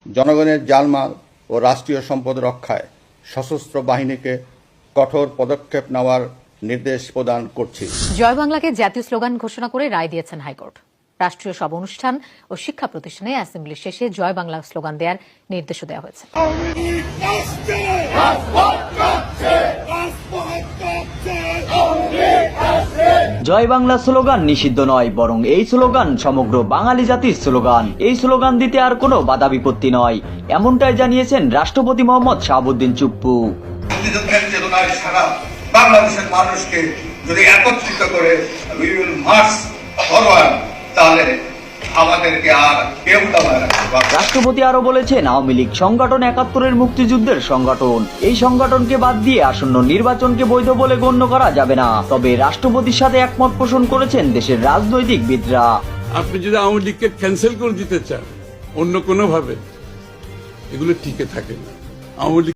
জনগণের জানমাল ও রাষ্ট্রীয় সম্পদ রক্ষায় সশস্ত্র বাহিনীকে কঠোর পদক্ষেপ নেওয়ার নির্দেশ প্রদান করছি। জয় বাংলাকে জাতীয় স্লোগান ঘোষণা করে রায় দিয়েছেন হাইকোর্ট। রাষ্ট্রীয় সব অনুষ্ঠান ও শিক্ষা প্রতিষ্ঠানে অ্যাসেম্বলি শেষে জয় বাংলা স্লোগান দেওয়ার নির্দেশও দেওয়া হয়েছে। জয় বাংলা স্লোগান নিষিদ্ধ নয়, বরং এই স্লোগান সমগ্র বাঙালি জাতির স্লোগান। এই স্লোগান দিতে আর কোনো বাধা বিপত্তি নয়, এমনটাই জানিয়েছেন রাষ্ট্রপতি মোহাম্মদ শাহাবুদ্দিন চুপ্পু। মুক্তিযুদ্ধের চেতনায় সারা বাংলাদেশের মানুষকে যদি একত্রিত করে মার্চ ফরওয়ার্ড, তাহলে আমাদেরকে আর কেউ দাবায় রাখতে পারবে না। রাষ্ট্রপতি আরো বলেছেন, আওয়ামী লীগ সংগঠন ৭১-এর মুক্তিযুদ্ধের সংগঠন। এই সংগঠনকে বাদ দিয়ে আসন্ন নির্বাচনকে বৈধ বলে গণ্য করা যাবে না। তবে রাষ্ট্রপতির সাথে একমত পোষণ করেছেন দেশের রাজনৈতিকবিদরা। আপনি যদি আওয়ামী লীগকে ক্যান্সেল করে দিতে চান অন্য কোনো ভাবে, এগুলো টিকে থাকে না। আওয়ামী লীগ